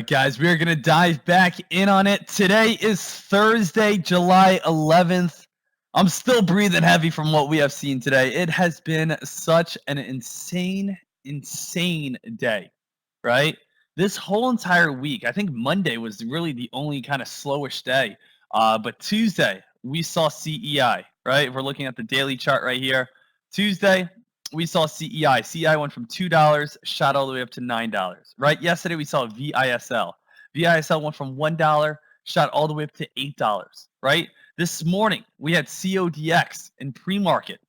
guys, we are going to dive back in on it. Today is Thursday, July 11th. I'm still breathing heavy from what we have seen today. It has been such an insane day, right? This whole entire week, I think Monday was really the only kind of slowish day. But Tuesday, we saw CEI, right? If we're looking at the daily chart right here. Tuesday, we saw CEI. CEI went from $2, shot all the way up to $9, right? Yesterday, we saw VISL. VISL went from $1, shot all the way up to $8, right? This morning, we had CODX in pre-market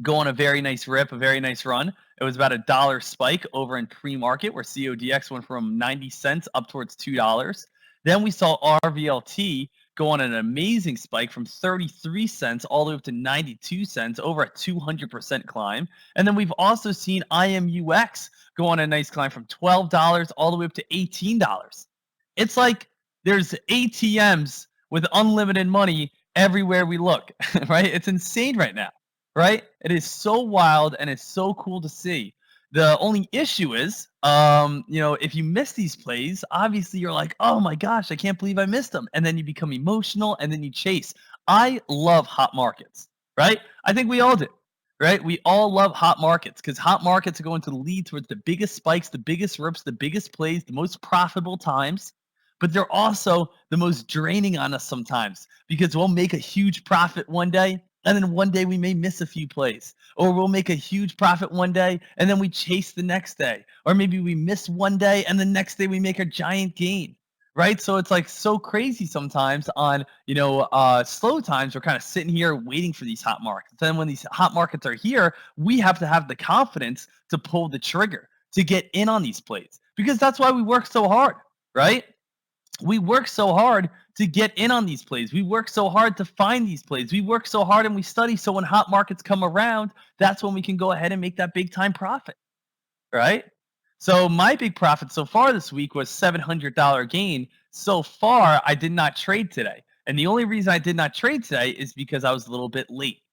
go on a very nice rip, a very nice run. It was about $1 spike over in pre-market where CODX went from 90 cents up towards $2. Then we saw RVLT go on an amazing spike from 33 cents all the way up to 92 cents, over a 200% climb. And then we've also seen IMUX go on a nice climb from $12 all the way up to $18. It's like there's ATMs with unlimited money everywhere we look, right? It's insane right now, right? It is so wild and it's so cool to see. The only issue is, if you miss these plays, obviously you're like, oh my gosh, I can't believe I missed them. And then you become emotional and then you chase. I love hot markets, right? I think we all do, right? We all love hot markets because hot markets are going to lead towards the biggest spikes, the biggest rips, the biggest plays, the most profitable times. But they're also the most draining on us sometimes because we'll make a huge profit one day and then one day we may miss a few plays, or we'll make a huge profit one day and then we chase the next day, or maybe we miss one day and the next day we make a giant gain, right? So it's like so crazy sometimes on, slow times. We're kind of sitting here waiting for these hot markets. Then when these hot markets are here, we have to have the confidence to pull the trigger to get in on these plays because that's why we work so hard, right? We work so hard to get in on these plays. We work so hard to find these plays. We work so hard and we study. So when hot markets come around, that's when we can go ahead and make that big time profit, right? So my big profit so far this week was $700 gain. So far, I did not trade today. And the only reason I did not trade today is because I was a little bit late,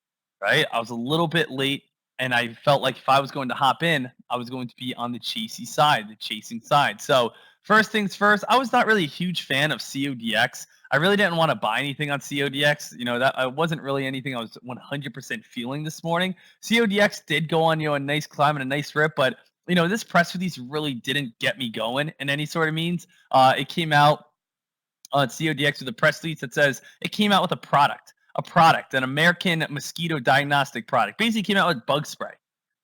right? I was a little bit late and I felt like if I was going to hop in, I was going to be on the chasing side. So first things first, I was not really a huge fan of CODX. I really didn't want to buy anything on CODX. That wasn't really anything I was 100% feeling this morning. CODX did go on, a nice climb and a nice rip, but this press release really didn't get me going in any sort of means. It came out on CODX with a press release that says it came out with a product, an American mosquito diagnostic product. Basically came out with bug spray,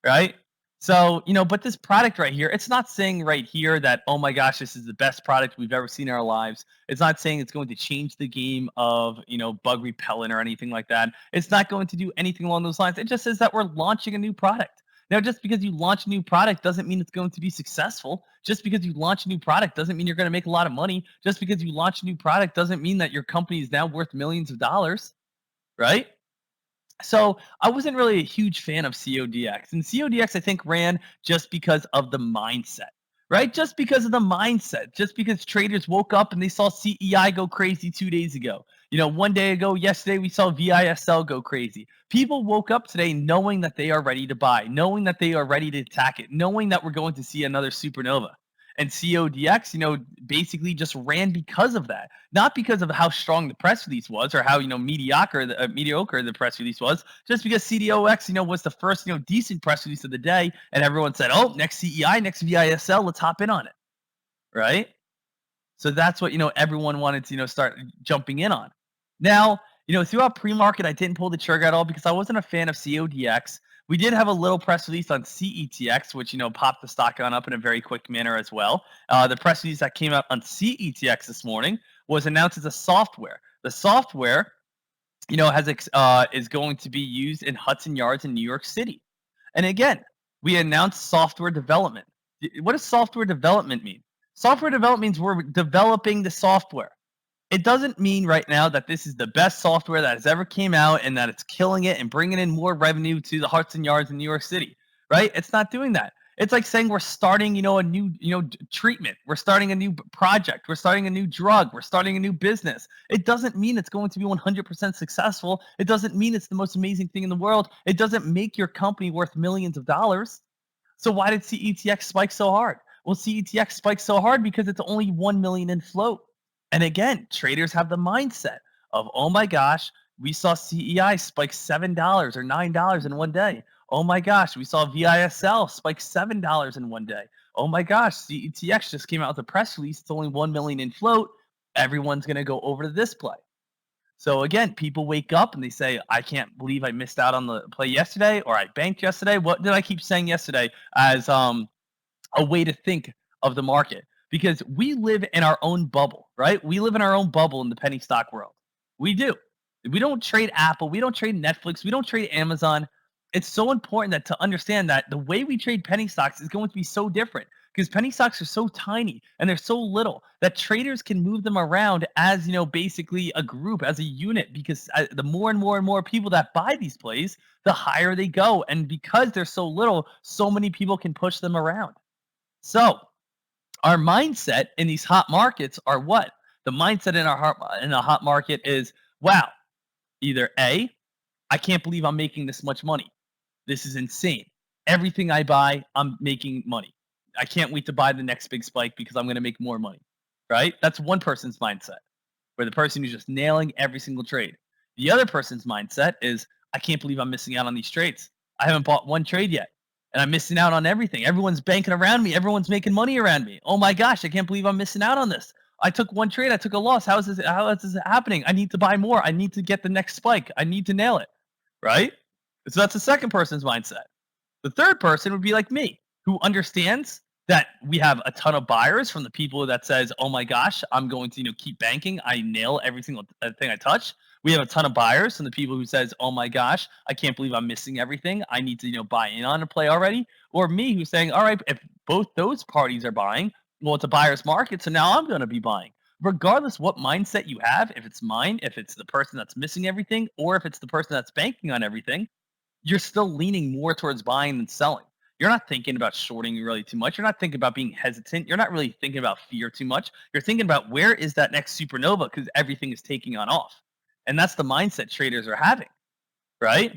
right? So, but this product right here, it's not saying right here that, oh my gosh, this is the best product we've ever seen in our lives. It's not saying it's going to change the game of, bug repellent or anything like that. It's not going to do anything along those lines. It just says that we're launching a new product. Now, just because you launch a new product doesn't mean it's going to be successful. Just because you launch a new product doesn't mean you're going to make a lot of money. Just because you launch a new product doesn't mean that your company is now worth millions of dollars, right? So I wasn't really a huge fan of CODX. And CODX, I think, ran just because of the mindset, right? Just because of the mindset. Just because traders woke up and they saw CEI go crazy 2 days ago. One day ago, yesterday, we saw VISL go crazy. People woke up today knowing that they are ready to buy, knowing that they are ready to attack it, knowing that we're going to see another supernova. And CODX, basically just ran because of that, not because of how strong the press release was or how mediocre the press release was. Just because CDOX, was the first decent press release of the day, and everyone said, "Oh, next CEI, next VISL, let's hop in on it," right? So that's what everyone wanted to start jumping in on. Now, throughout pre-market, I didn't pull the trigger at all because I wasn't a fan of CODX. We did have a little press release on CETX, which, popped the stock on up in a very quick manner as well. The press release that came out on CETX this morning was announced as a software. The software, is going to be used in Hudson Yards in New York City. And again, we announced software development. What does software development mean? Software development means we're developing the software. It doesn't mean right now that this is the best software that has ever came out and that it's killing it and bringing in more revenue to the Hudson Yards in New York City, right? It's not doing that. It's like saying we're starting, a new, treatment. We're starting a new project. We're starting a new drug. We're starting a new business. It doesn't mean it's going to be 100% successful. It doesn't mean it's the most amazing thing in the world. It doesn't make your company worth millions of dollars. So why did CETX spike so hard? Well, CETX spikes so hard because it's only 1 million in float. And again, traders have the mindset of, oh my gosh, we saw CEI spike $7 or $9 in one day. Oh my gosh, we saw VISL spike $7 in one day. Oh my gosh, CETX just came out with a press release. It's only 1 million in float. Everyone's going to go over to this play. So again, people wake up and they say, I can't believe I missed out on the play yesterday, or I banked yesterday. What did I keep saying yesterday as a way to think of the market? Because we live in our own bubble, right? We live in our own bubble in the penny stock world. We do. We don't trade Apple, we don't trade Netflix, we don't trade Amazon. It's so important that to understand that the way we trade penny stocks is going to be so different because penny stocks are so tiny and they're so little that traders can move them around as, basically a group, as a unit, because the more and more and more people that buy these plays, the higher they go. And because they're so little, so many people can push them around. So our mindset in these hot markets are what? The mindset in a hot market is, wow, either A, I can't believe I'm making this much money. This is insane. Everything I buy, I'm making money. I can't wait to buy the next big spike because I'm going to make more money. Right? That's one person's mindset, where the person who's just nailing every single trade. The other person's mindset is, I can't believe I'm missing out on these trades. I haven't bought one trade yet, and I'm missing out on everything. Everyone's banking around me. Everyone's making money around me. Oh my gosh, I can't believe I'm missing out on this. I took one trade. I took a loss. How is this happening? I need to buy more. I need to get the next spike. I need to nail it. Right? So that's the second person's mindset. The third person would be like me, who understands that we have a ton of buyers from the people that says, "Oh my gosh, I'm going to keep banking. I nail every single thing I touch." We have a ton of buyers from the people who says, "Oh my gosh, I can't believe I'm missing everything. I need to buy in on a play already." Or me, who's saying, "All right, if both those parties are buying, well, it's a buyer's market, so now I'm going to be buying." Regardless what mindset you have, if it's mine, if it's the person that's missing everything, or if it's the person that's banking on everything, you're still leaning more towards buying than selling. You're not thinking about shorting really too much. You're not thinking about being hesitant. You're not really thinking about fear too much. You're thinking about where is that next supernova because everything is taking on off. And that's the mindset traders are having, right?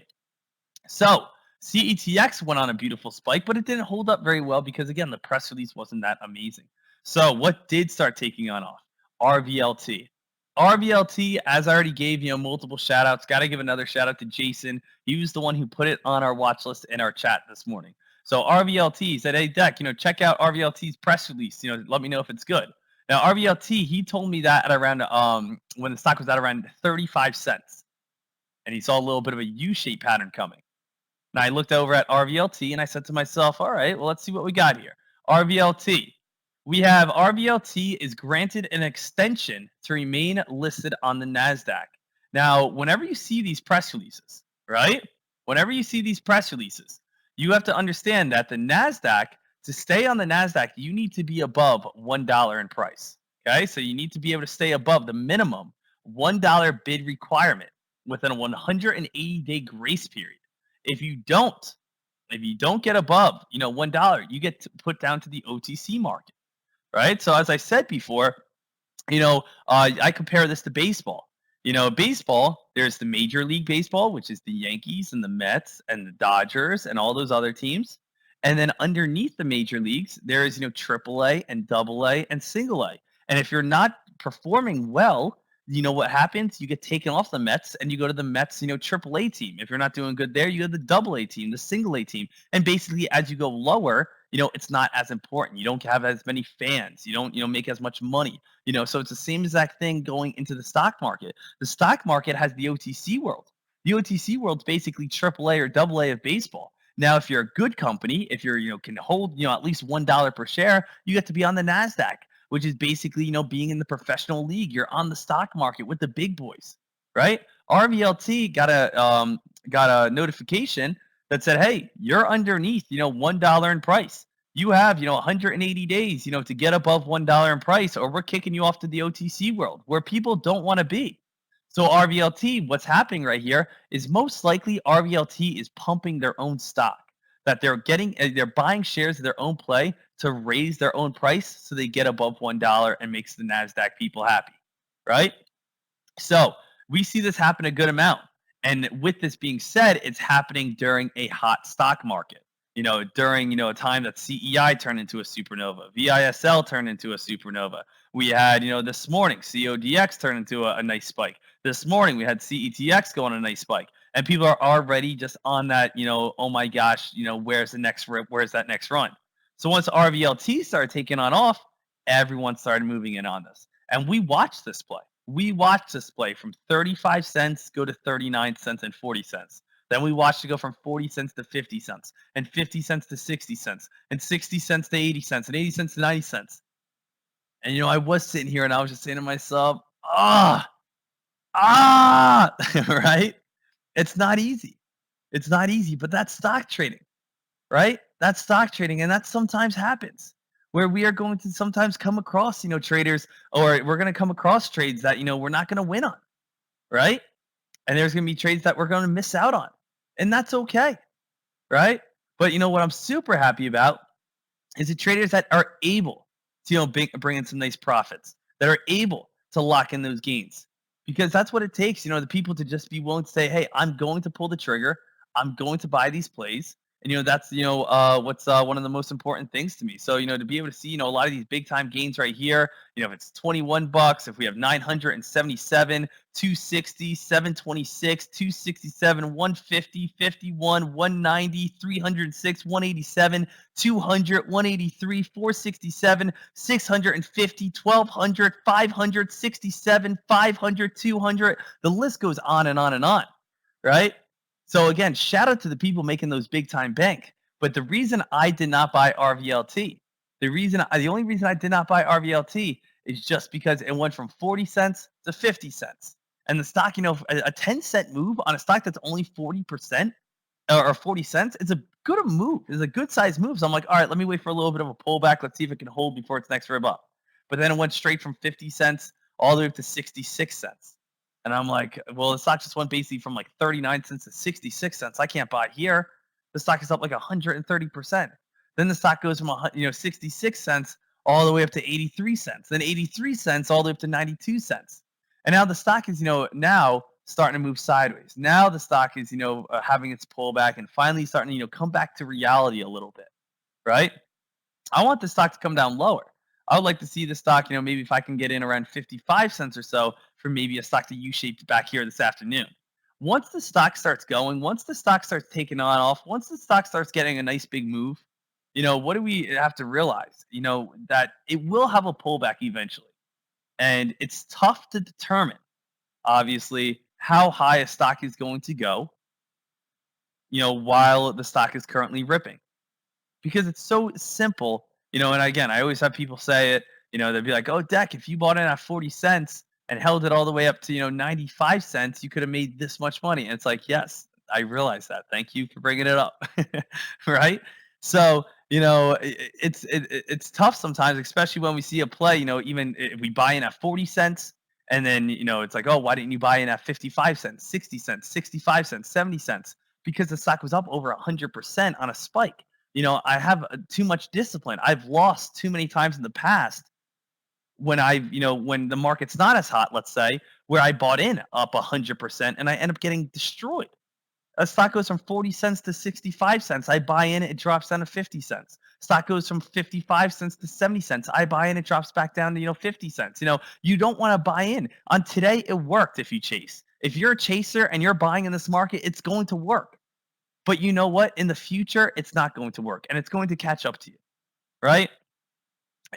So CETX went on a beautiful spike, but it didn't hold up very well because, again, the press release wasn't that amazing. So what did start taking on off? RVLT. RVLT, as I already gave multiple shout outs, got to give another shout out to Jason. He was the one who put it on our watch list in our chat this morning. So RVLT said, "Hey, Dek, check out RVLT's press release. Let me know if it's good." Now, RVLT, he told me that at around when the stock was at around 35 cents. And he saw a little bit of a U-shaped pattern coming. And I looked over at RVLT and I said to myself, all right, well, let's see what we got here. RVLT. We have RVLT is granted an extension to remain listed on the NASDAQ. Now, whenever you see these press releases, right? Whenever you see these press releases, you have to understand that the NASDAQ, to stay on the NASDAQ, you need to be above $1 in price. Okay, so you need to be able to stay above the minimum $1 bid requirement within a 180-day grace period. If you don't, get above, $1, you get put down to the OTC market, right? So as I said before, I compare this to baseball. Baseball, there's the Major League Baseball, which is the Yankees and the Mets and the Dodgers and all those other teams. And then underneath the major leagues, there is, AAA and AA and single A. And if you're not performing well, what happens? You get taken off the Mets and you go to the Mets, AAA team. If you're not doing good there, you go to the AA team, the single A team. And basically, as you go lower, it's not as important. You don't have as many fans. You don't, make as much money. So it's the same exact thing going into the stock market. The stock market has the OTC world. The OTC world's basically AAA or AA of baseball. Now, if you're a good company, if you're, can hold, at least $1 per share, you get to be on the NASDAQ, which is basically, being in the professional league. You're on the stock market with the big boys, right? RVLT got a notification that said, hey, you're underneath, $1 in price. You have, 180 days, to get above $1 in price, or we're kicking you off to the OTC world where people don't want to be. So RVLT, what's happening right here is most likely RVLT is pumping their own stock, that they're buying shares of their own play to raise their own price so they get above $1 and makes the NASDAQ people happy, right? So we see this happen a good amount. And with this being said, it's happening during a hot stock market. during, a time that CEI turned into a supernova, VISL turned into a supernova. We had, this morning, CODX turned into a nice spike. This morning, we had CETX go on a nice spike. And people are already just on that, oh my gosh, where's the next rip? Where's that next run? So once RVLT started taking on off, everyone started moving in on this. And we watched this play. We watched this play from 35 cents go to 39 cents and 40 cents. Then we watched it go from 40 cents to 50 cents, and 50 cents to 60 cents, and 60 cents to 80 cents, and 80 cents to 90 cents. And, I was sitting here and I was just saying to myself, right? It's not easy. It's not easy, but that's stock trading, right? That's stock trading. And that sometimes happens where we are going to sometimes come across, traders, or we're going to come across trades that, we're not going to win on, right? And there's going to be trades that we're going to miss out on. And that's okay, right? But what I'm super happy about is the traders that are able to bring in some nice profits, that are able to lock in those gains, because that's what it takes. The people to just be willing to say, hey, I'm going to pull the trigger, I'm going to buy these plays. And that's what's one of the most important things to me. So to be able to see a lot of these big time gains right here. If it's $21, if we have 977, 260, 726, 267, 150, 51, 190, 306, 187, 200, 183, 467, 650, 1200, 500, 67, 500, 200. The list goes on and on and on, right? So again, shout out to the people making those big time bank. But the reason I did not buy RVLT, the only reason I did not buy RVLT is just because it went from 40 cents to 50 cents. And the stock, a 10-cent move on a stock that's only 40% or 40 cents, it's a good move. It's a good size move. So I'm like, all right, let me wait for a little bit of a pullback. Let's see if it can hold before its next rib up. But then it went straight from 50 cents all the way up to 66 cents. And I'm like, well, the stock just went basically from like 39 cents to 66 cents. I can't buy here. The stock is up like 130%. Then the stock goes from 66 cents all the way up to 83 cents. Then 83 cents all the way up to 92 cents. And now the stock is, now starting to move sideways. Now the stock is, having its pullback and finally starting to, come back to reality a little bit, right? I want the stock to come down lower. I would like to see the stock, maybe if I can get in around 55 cents or so for maybe a stock to U-shaped back here this afternoon. Once the stock starts going, once the stock starts taking on off, once the stock starts getting a nice big move, what do we have to realize? That it will have a pullback eventually. And it's tough to determine, obviously, how high a stock is going to go, while the stock is currently ripping. Because it's so simple, and again, I always have people say it, they'll be like, oh, Dek, if you bought in at 40 cents and held it all the way up to, 95 cents, you could have made this much money. And it's like, yes, I realize that. Thank you for bringing it up. Right? So, it's tough sometimes, especially when we see a play, even if we buy in at 40 cents and then, it's like, oh, why didn't you buy in at 55 cents, 60 cents, 65 cents, 70 cents? Because the stock was up over 100% on a spike. I have too much discipline. I've lost too many times in the past when when the market's not as hot, let's say, where I bought in up 100% and I end up getting destroyed. A stock goes from 40 cents to 65 cents. I buy in, it drops down to 50 cents. Stock goes from 55 cents to 70 cents. I buy in, it drops back down to, 50 cents. You don't want to buy in. On today, it worked if you chase. If you're a chaser and you're buying in this market, it's going to work. But you know what? In the future, it's not going to work and it's going to catch up to you, right?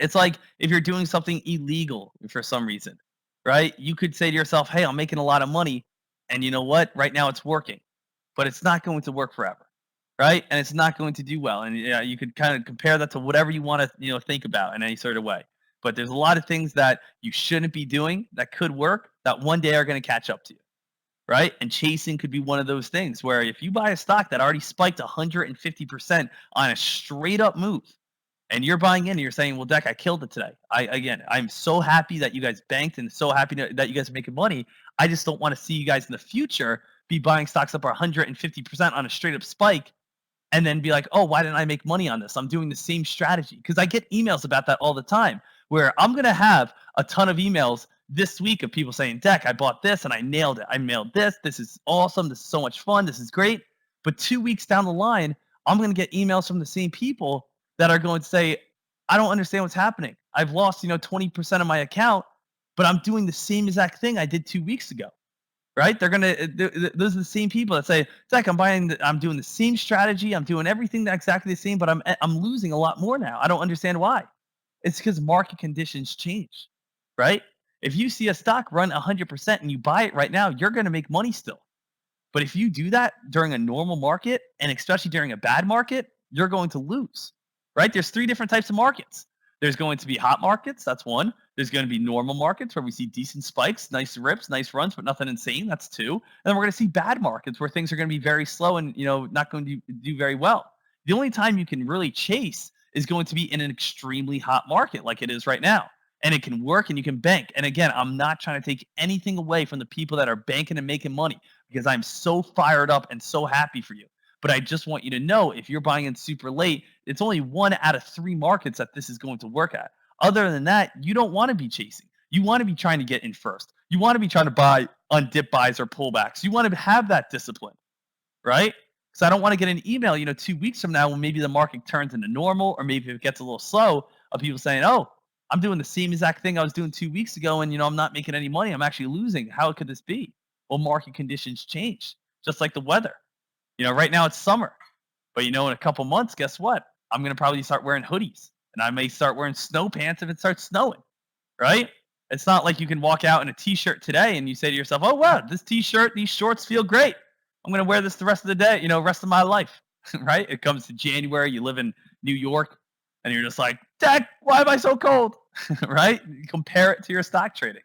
It's like if you're doing something illegal for some reason, right? You could say to yourself, hey, I'm making a lot of money. And you know what? Right now it's working, but it's not going to work forever, right? And it's not going to do well. And you could kind of compare that to whatever you want to, think about in any sort of way. But there's a lot of things that you shouldn't be doing that could work that one day are going to catch up to you. Right? And chasing could be one of those things where if you buy a stock that already spiked 150% on a straight up move and you're buying in and you're saying, well, Dek, I killed it today. I'm so happy that you guys banked and so happy that you guys are making money. I just don't want to see you guys in the future be buying stocks up 150% on a straight up spike and then be like, oh, why didn't I make money on this? I'm doing the same strategy. Because I get emails about that all the time where I'm going to have a ton of emails this week of people saying, Dek, I bought this and I nailed it. I nailed this. This is awesome. This is so much fun. This is great. But 2 weeks down the line, I'm going to get emails from the same people that are going to say, I don't understand what's happening. I've lost, 20% of my account, but I'm doing the same exact thing I did 2 weeks ago. Right? They're gonna. Those are the same people that say, "Zach, I'm doing the same strategy. I'm doing everything that's exactly the same, but I'm losing a lot more now. I don't understand why." It's because market conditions change, right? If you see a stock run 100% and you buy it right now, you're going to make money still. But if you do that during a normal market and especially during a bad market, you're going to lose, right? There's three different types of markets. There's going to be hot markets. That's one. There's going to be normal markets where we see decent spikes, nice rips, nice runs, but nothing insane. That's two. And then we're going to see bad markets where things are going to be very slow and not going to do very well. The only time you can really chase is going to be in an extremely hot market like it is right now. And it can work and you can bank. And again, I'm not trying to take anything away from the people that are banking and making money because I'm so fired up and so happy for you. But I just want you to know if you're buying in super late, it's only 1 out of 3 markets that this is going to work at. Other than that, you don't want to be chasing. You want to be trying to get in first. You want to be trying to buy on dip buys or pullbacks. You want to have that discipline, right? Because I don't want to get an email, 2 weeks from now when maybe the market turns into normal or maybe it gets a little slow of people saying, oh, I'm doing the same exact thing I was doing 2 weeks ago and, I'm not making any money. I'm actually losing. How could this be? Well, market conditions change, just like the weather. Right now it's summer, but in a couple months, guess what? I'm going to probably start wearing hoodies and I may start wearing snow pants if it starts snowing, right? It's not like you can walk out in a t-shirt today and you say to yourself, oh, wow, this t-shirt, these shorts feel great. I'm going to wear this the rest of the day, rest of my life, right? It comes to January, you live in New York and you're just like, Dad, why am I so cold? Right? You compare it to your stock trading.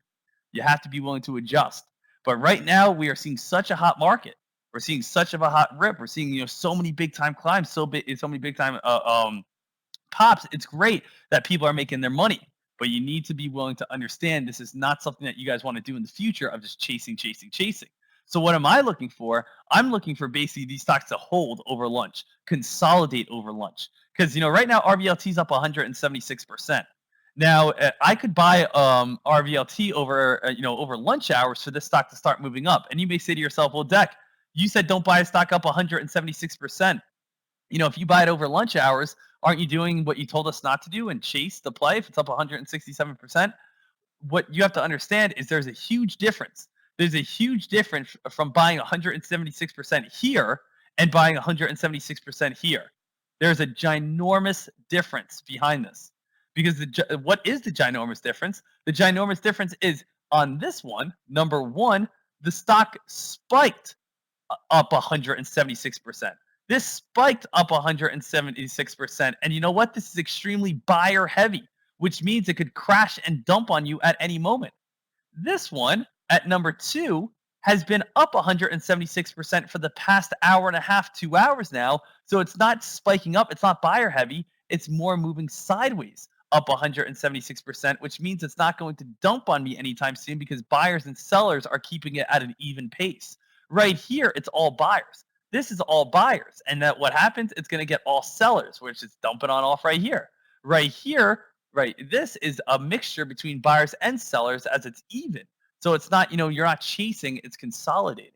You have to be willing to adjust. But right now we are seeing such a hot market. We're seeing such of a hot rip. We're seeing, so many big time climbs, so many big time pops. It's great that people are making their money, but you need to be willing to understand this is not something that you guys want to do in the future of just chasing, chasing, chasing. So what am I looking for? I'm looking for basically these stocks to hold over lunch, consolidate over lunch. Because right now RVLT is up 176%. Now I could buy RVLT over over lunch hours for this stock to start moving up. And you may say to yourself, well, Deck, you said don't buy a stock up 176%. If you buy it over lunch hours, aren't you doing what you told us not to do and chase the play if it's up 167%? What you have to understand is there's a huge difference. There's a huge difference from buying 176% here and buying 176% here. There's a ginormous difference behind this. Because what is the ginormous difference? The ginormous difference is on this one, number one, the stock spiked up 176%. This spiked up 176%. And you know what? This is extremely buyer heavy, which means it could crash and dump on you at any moment. This one at number 2 has been up 176% for the past hour and a half, 2 hours now. So it's not spiking up. It's not buyer heavy. It's more moving sideways up 176%, which means it's not going to dump on me anytime soon because buyers and sellers are keeping it at an even pace. Right here, it's all buyers. This is all buyers. And that what happens, it's going to get all sellers, which is dumping on off right here. Right here, right, this is a mixture between buyers and sellers as it's even. So it's not, you're not chasing, it's consolidating.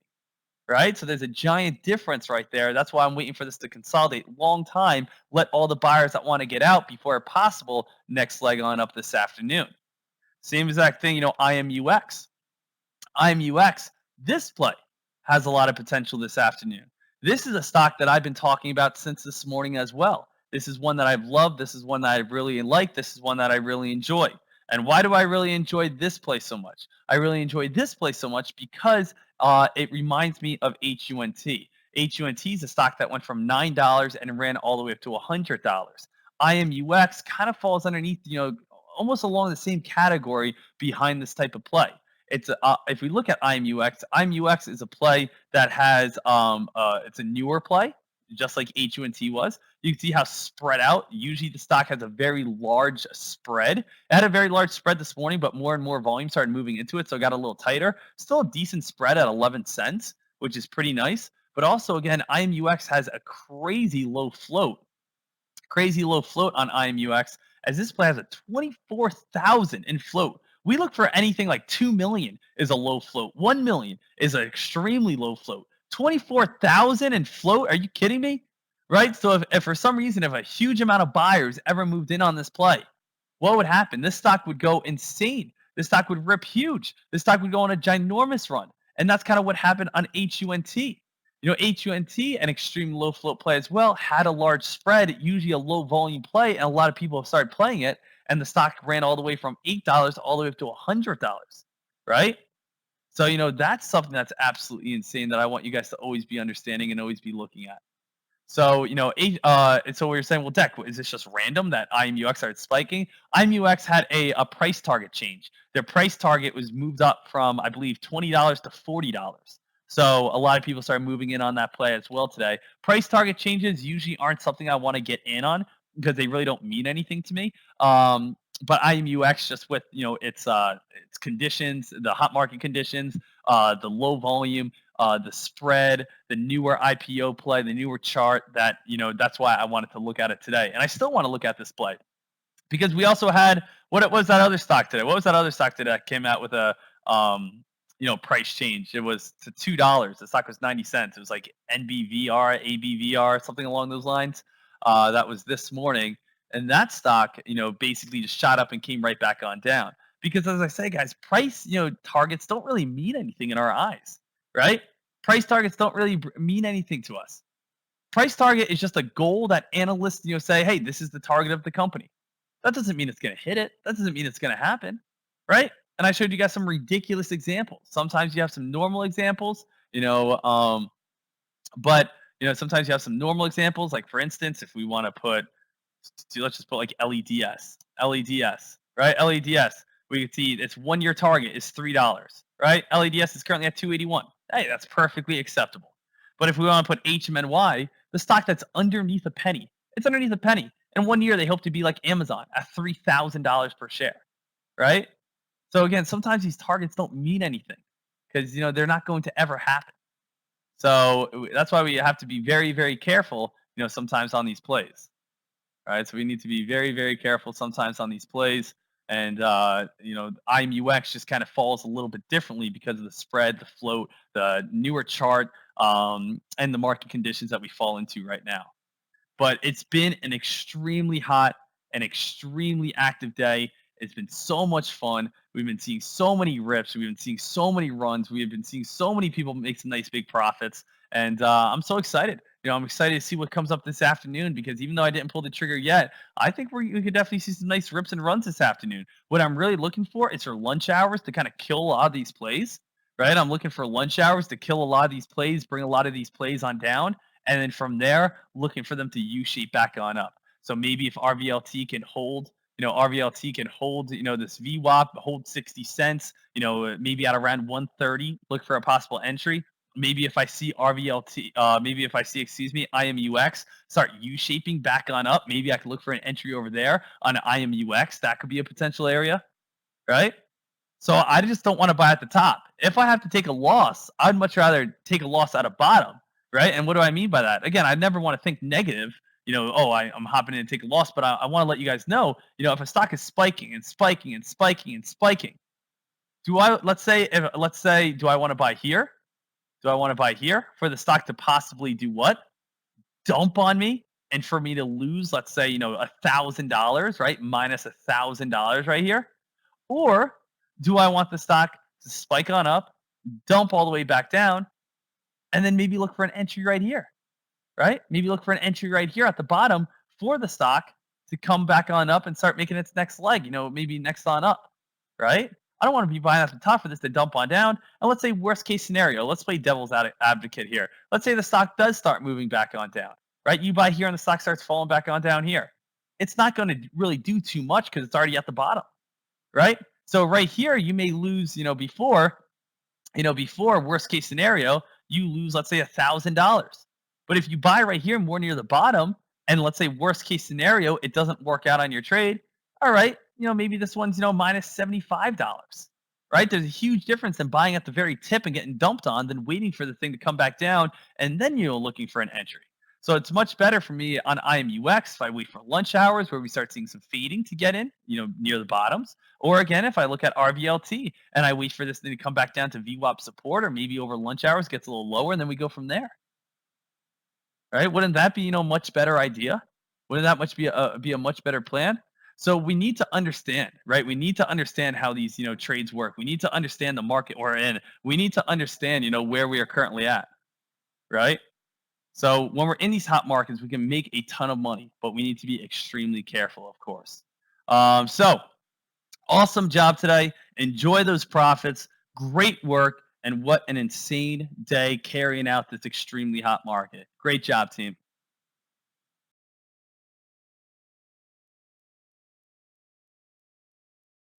Right? So there's a giant difference right there. That's why I'm waiting for this to consolidate long time. Let all the buyers that want to get out before possible next leg on up this afternoon. Same exact thing, IMUX. IMUX, this play has a lot of potential this afternoon. This is a stock that I've been talking about since this morning as well. This is one that I've loved. This is one that I really like. This is one that I really enjoy. And why do I really enjoy this play so much? I really enjoy this play so much because it reminds me of HUNT. HUNT is a stock that went from $9 and ran all the way up to $100. IMUX kind of falls underneath, almost along the same category behind this type of play. It's if we look at IMUX, IMUX is a play that has it's a newer play, just like HUNT was. You can see how spread out. Usually the stock has a very large spread. It had a very large spread this morning, but more and more volume started moving into it, so it got a little tighter. Still a decent spread at 11 cents, which is pretty nice. But also, again, IMUX has a crazy low float. Crazy low float on IMUX, as this play has a 24,000 in float. We look for anything like 2 million is a low float. 1 million is an extremely low float. 24,000 in float? Are you kidding me? right? So if for some reason, if a huge amount of buyers ever moved in on this play, what would happen? This stock would go insane. This stock would rip huge. This stock would go on a ginormous run. And that's kind of what happened on HUNT. HUNT, an extreme low float play as well, had a large spread, usually a low volume play, and a lot of people have started playing it. And the stock ran all the way from $8 all the way up to $100, right? So, that's something that's absolutely insane that I want you guys to always be understanding and always be looking at. So, and so we were saying, well, Deck, is this just random that IMUX started spiking? IMUX had a price target change. Their price target was moved up from, I believe, $20 to $40. So a lot of people started moving in on that play as well today. Price target changes usually aren't something I want to get in on because they really don't mean anything to me. But IMUX just with its conditions, the hot market conditions, the low volume, the spread, the newer IPO play, the newer chart. That's why I wanted to look at it today, and I still want to look at this play because we also had what was that other stock today? What was that other stock today that came out with a price change? It was to $2. The stock was 90 cents. It was like NBVR, ABVR, something along those lines. That was this morning, and that stock, basically just shot up and came right back on down. Because as I say, guys, price, targets don't really mean anything in our eyes, right? Price targets don't really mean anything to us. Price target is just a goal that analysts, say, hey, this is the target of the company. That doesn't mean it's going to hit it. That doesn't mean it's going to happen, right? And I showed you guys some ridiculous examples. Sometimes you have some normal examples, but sometimes you have some normal examples. Like for instance, if we want to put, let's just put like LEDS, right? LEDS, we can see its 1 year target is $3, right? LEDS is currently at 281. Hey, that's perfectly acceptable. But if we want to put HMNY, the stock that's underneath a penny, it's underneath a penny. In 1 year, they hope to be like Amazon at $3,000 per share, right? So again, sometimes these targets don't mean anything because they're not going to ever happen. So that's why we have to be very, very careful, sometimes on these plays. Right, so we need to be very, very careful sometimes on these plays. And IMUX just kind of falls a little bit differently because of the spread, the float, the newer chart, and the market conditions that we fall into right now. But it's been an extremely hot and extremely active day. It's been so much fun. We've been seeing so many rips. We've been seeing so many runs. We've been seeing so many people make some nice big profits. And I'm so excited. I'm excited to see what comes up this afternoon because even though I didn't pull the trigger yet, I think we could definitely see some nice rips and runs this afternoon. What I'm really looking for is for lunch hours to kind of kill a lot of these plays, right? I'm looking for lunch hours to kill a lot of these plays, bring a lot of these plays on down. And then from there, looking for them to U-shape back on up. So maybe if RVLT can hold, RVLT can hold, this VWAP, hold 60 cents, maybe at around 130, look for a possible entry. Maybe if I see RVLT, IMUX start U-shaping back on up, maybe I could look for an entry over there on IMUX. That could be a potential area, right? So I just don't want to buy at the top. If I have to take a loss, I'd much rather take a loss at a bottom, right? And what do I mean by that? Again, I never want to think negative. I'm hopping in to take a loss, but I want to let you guys know, if a stock is spiking and spiking and spiking and spiking, let's say, do I want to buy here? Do I want to buy here for the stock to possibly do what? Dump on me and for me to lose, let's say, $1,000, right? Minus $1,000 right here. Or do I want the stock to spike on up, dump all the way back down, and then maybe look for an entry right here, right? Maybe look for an entry right here at the bottom for the stock to come back on up and start making its next leg, maybe next on up, right? I don't want to be buying at the top for this to dump on down. And let's say worst case scenario, let's play devil's advocate here. Let's say the stock does start moving back on down, right? You buy here and the stock starts falling back on down here. It's not going to really do too much because it's already at the bottom, right? So right here, you may lose, before worst case scenario, you lose, let's say $1,000. But if you buy right here more near the bottom, and let's say worst case scenario, it doesn't work out on your trade, all right, maybe this one's, minus $75, right? There's a huge difference in buying at the very tip and getting dumped on than waiting for the thing to come back down and then, looking for an entry. So it's much better for me on IMUX if I wait for lunch hours where we start seeing some fading to get in, near the bottoms. Or again, if I look at RVLT and I wait for this thing to come back down to VWAP support or maybe over lunch hours gets a little lower and then we go from there. right? Wouldn't that be, much better idea? Wouldn't that much be a much better plan? So we need to understand, right? We need to understand how these, trades work. We need to understand the market we're in. We need to understand, where we are currently at, right? So when we're in these hot markets, we can make a ton of money, but we need to be extremely careful, of course. So awesome job today. Enjoy those profits. Great work. And what an insane day carrying out this extremely hot market. Great job, team.